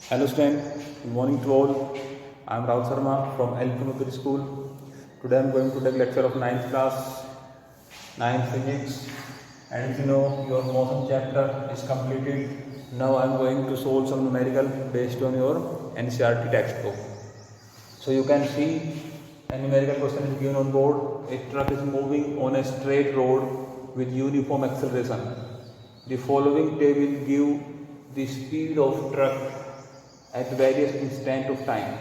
Hello student, good morning to all. I am Rahul Sharma from Elphinopuri School. Today I am going to take lecture of 9th class, 9th physics. And if you know your motion chapter is completed, now I am going to solve some numerical based on your NCERT textbook. So you can see a numerical question is given on board. A truck is moving on a straight road with uniform acceleration. The following table give the speed of truck at various instant of time.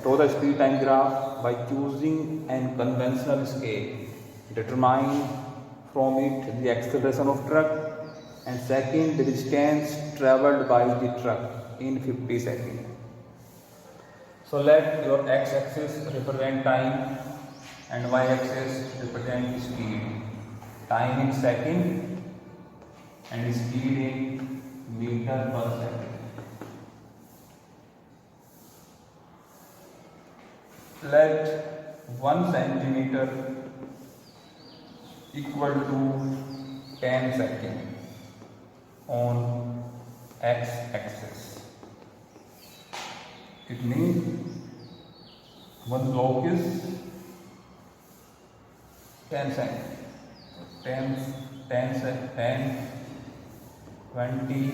Draw the speed time graph by choosing an conventional scale. Determine from it the acceleration of truck, and second the distance travelled by the truck in 50 seconds. So let your x-axis represent time and y-axis represent speed. Time in second and speed in meter per second. Let 1 centimeter equal to 10 seconds on x-axis. It means one block is 10 seconds. 10, 20,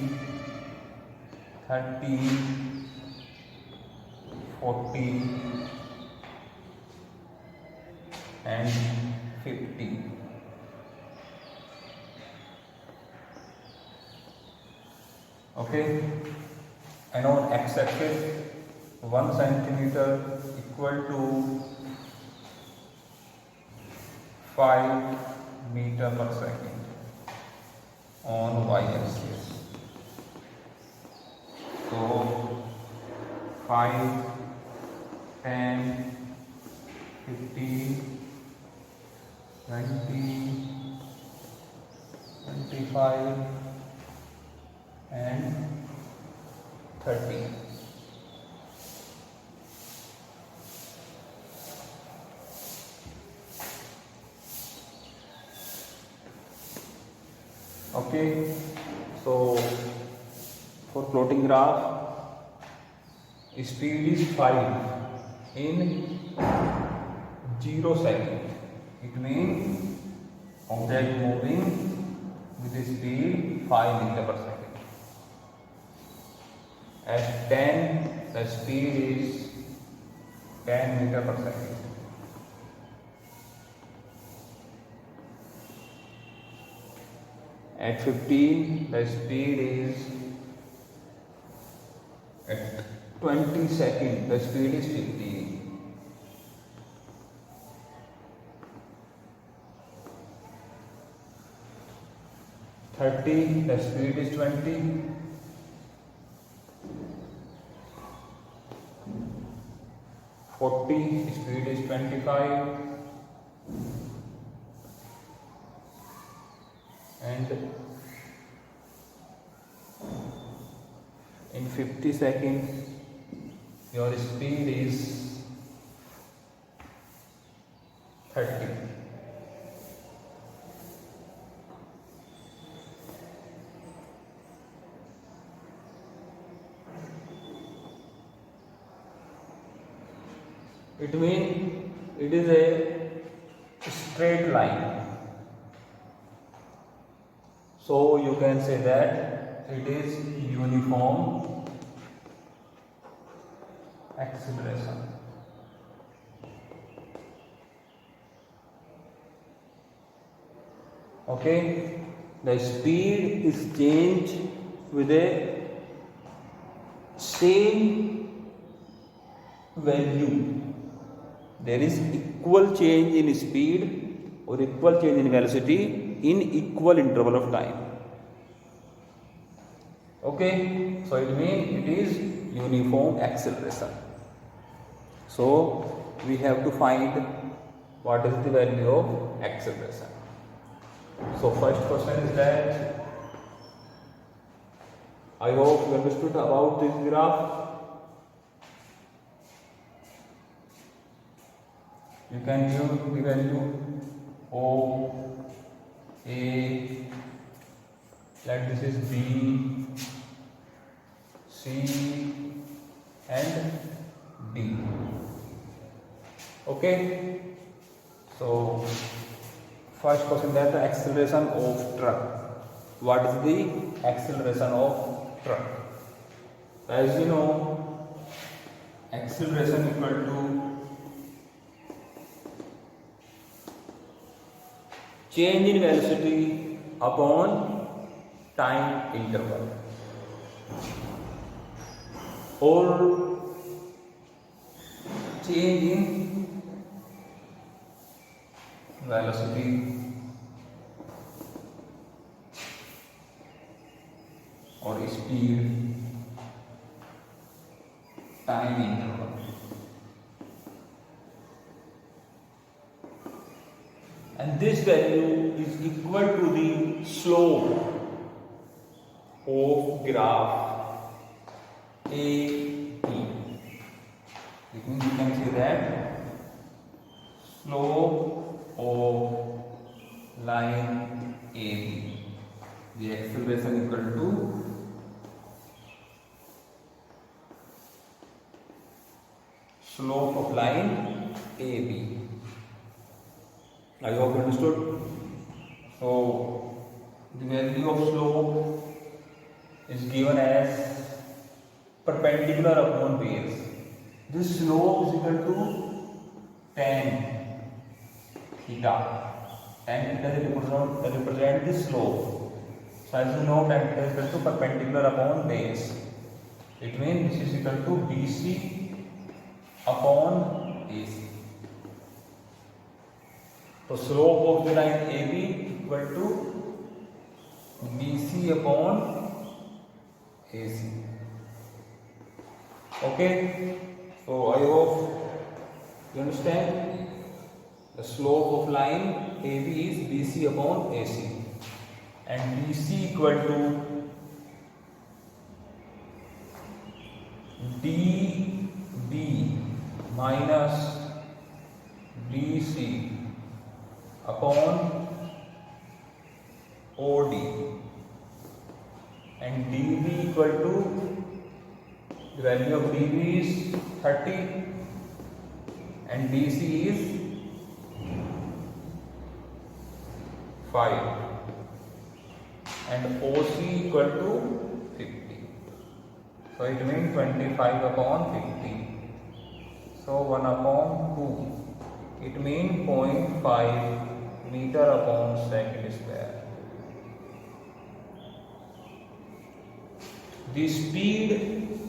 30, 40 and 50. Okay, and on x-axis 1 centimeter equal to 5 meter per second on y-axis. So 5, 10, 15, 20, 25 and 30. Okay, so for plotting graph, speed is 5 in 0 seconds. It means object moving with the speed 5 meter per second. At 10, the speed is 10 meter per second. At 15, the speed is at 20 seconds, the speed is 15. At 30, the speed is 20. 40, speed is 25. And in 50 seconds, your speed is 30. It means it is a straight line. So you can say that it is uniform acceleration. Okay, the speed is changed with a same value. There is equal change in speed or equal change in velocity in equal interval of time. Okay, so it means it is uniform acceleration. So we have to find what is the value of acceleration. So first question is that I hope you understood about this graph. You can give the value O, A, let this is B, C and D. Okay. So first question, that the acceleration of truck. What is the acceleration of truck? As you know, acceleration equal to change in velocity upon time interval, or change in velocity or speed time interval. And this value is equal to the slope of graph AB. It means you can say that slope of line AB, the acceleration equal to slope of line AB. I hope you understood. So the value of slope is given as perpendicular upon base. This slope is equal to tan theta. Tan theta represent the slope. So as you know, tan theta is equal to perpendicular upon base. It means this is equal to BC upon AC. So slope of the line AB equal to BC upon AC. Okay. So I hope you understand. The slope of line AB is BC upon AC, and BC equal to DB minus BC upon OD, and DB equal to, the value of DB is 30 and DC is 5, and OC equal to 50. So it means 25 upon 50. So 1 upon 2. It means 0.5 meter upon second square. The speed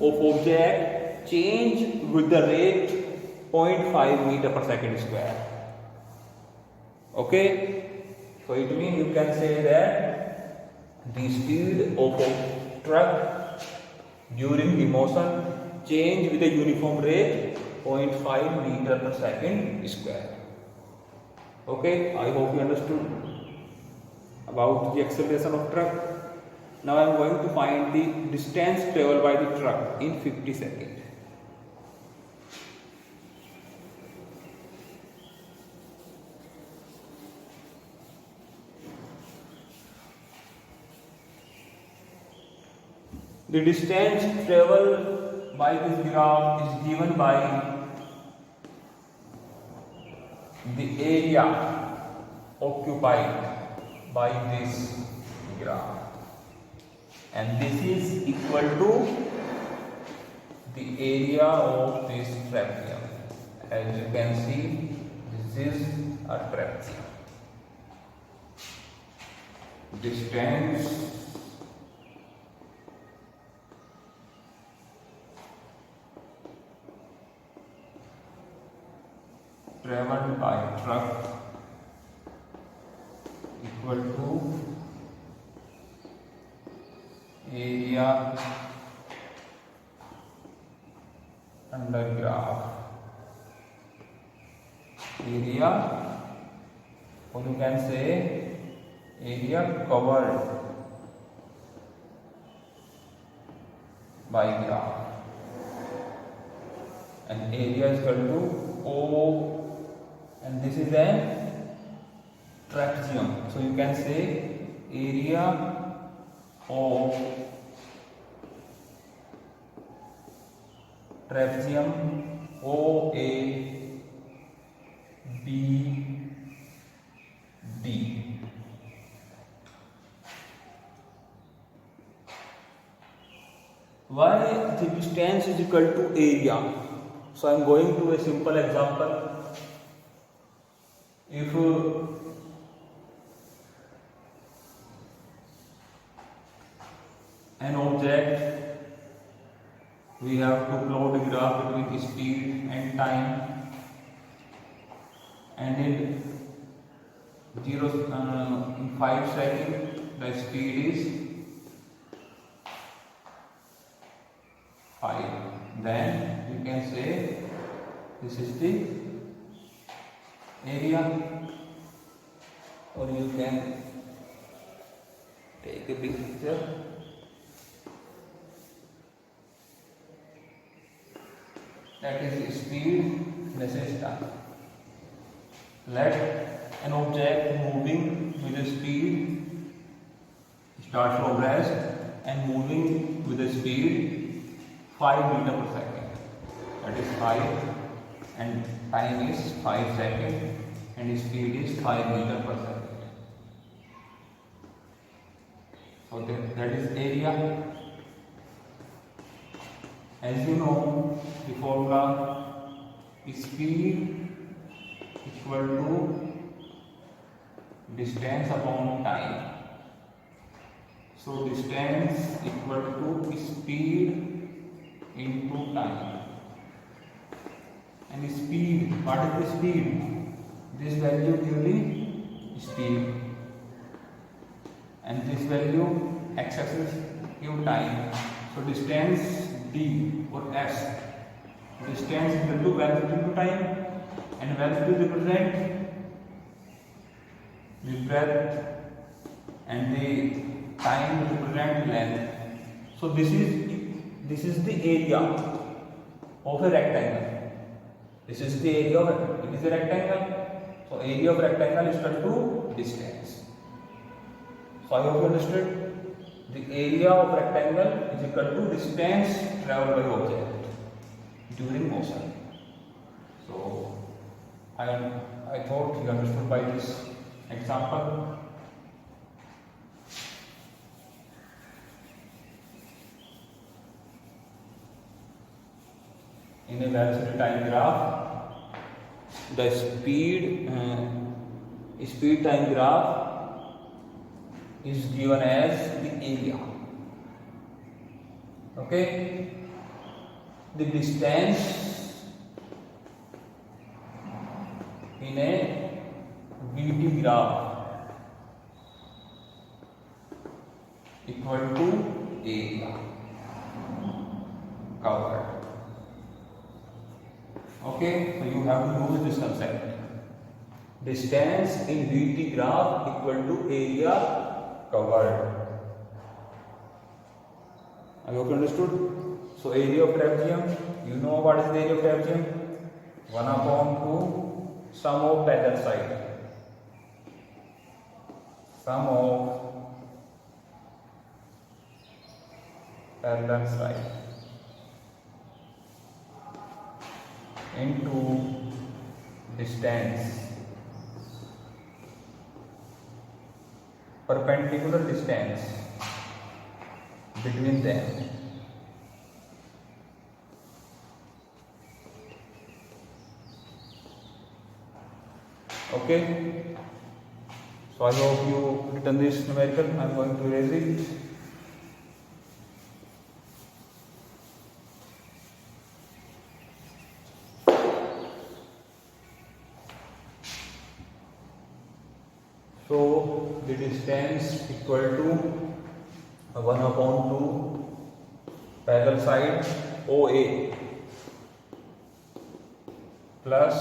of object change with the rate 0.5 meter per second square. Okay. So it means you can say that the speed of a truck during the motion change with a uniform rate 0.5 meter per second square. Okay, I hope you understood about the acceleration of truck. Now I am going to find the distance traveled by the truck in 50 seconds. The distance traveled by this graph is given by the area occupied by this graph, and this is equal to the area of this trapezium. As you can see, this is a trapezium. Distance traveled by truck equal to area under graph. Area, or you can say area covered by graph, and area is equal to O, and this is an trapezium. So you can say area of trapezium OABD. Why the distance is equal to area? So I am going to a simple example. If an object, we have to plot a graph between speed and time, and in 5 seconds the speed is 5. Then you can say this is the area, or you can take a picture. That is speed, this is time. Let an object moving with a speed start from rest and moving with a speed 5 meters per second. That is 5, and time is 5 seconds, and speed is 5 meters per second. So that is area. As you know, the formula is speed equal to distance upon time. So distance equal to speed into time. And speed, what is the speed? This value give the speed, and this value x-axis give time. So distance d or s, distance is equal to velocity into time, and velocity represent the breadth and the time represent length. So this is the area of a rectangle. This is the area of it is a rectangle. So area of rectangle is equal to distance. So I hope you understood. The area of rectangle is equal to distance traveled by object during motion. So I thought you understood by this example. In a velocity time graph, the speed time graph is given as the area. Okay, the distance in a VT graph equal to area covered. Okay, so you have to use this concept. Distance in VT graph equal to area covered. I hope you understood. So area of trapezium, you know what is the area of trapezium? 1/2 sum of parallel side. Sum of parallel side into distance, perpendicular distance between them. Okay, so I hope you written this numerical. I am going to erase it. So the distance equal to 1/2 parallel side OA plus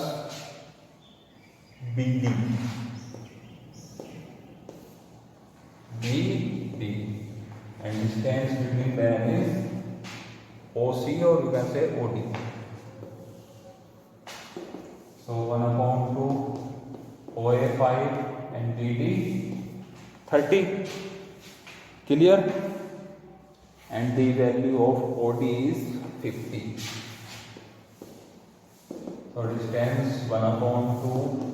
BD, and distance between them is OC, or you can say OD. So 1/2 OA 5 and BD 30. Clear? And the value of OD is 50. So distance 1/2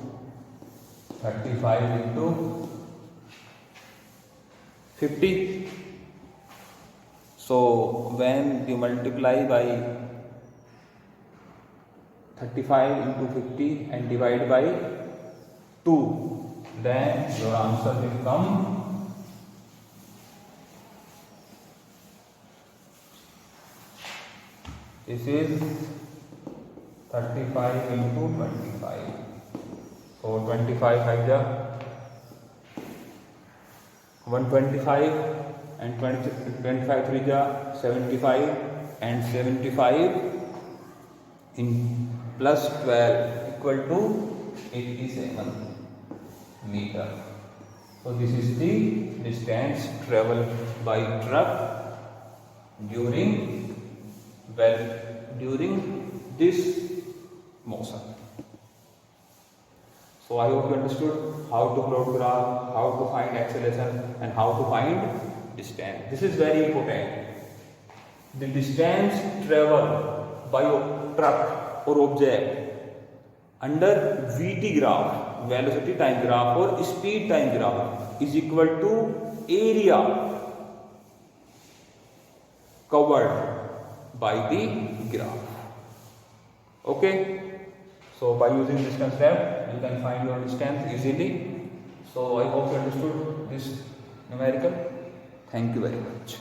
35 into 50. So when you multiply by 35 into 50 and divide by 2, then your answer will come this is 35 into 25. So 25 5 125 and 25 3 75 and 75 in plus 12 equal to 87 meter. So this is the distance traveled by truck during this motion. So I hope you understood how to plot graph, how to find acceleration and how to find distance. This is very important. The distance traveled by a truck or object under VT graph, velocity time graph or speed time graph, is equal to area covered by the graph. Okay, so by using this concept you can find your distance easily. So I hope you understood this numerical. Thank you very much.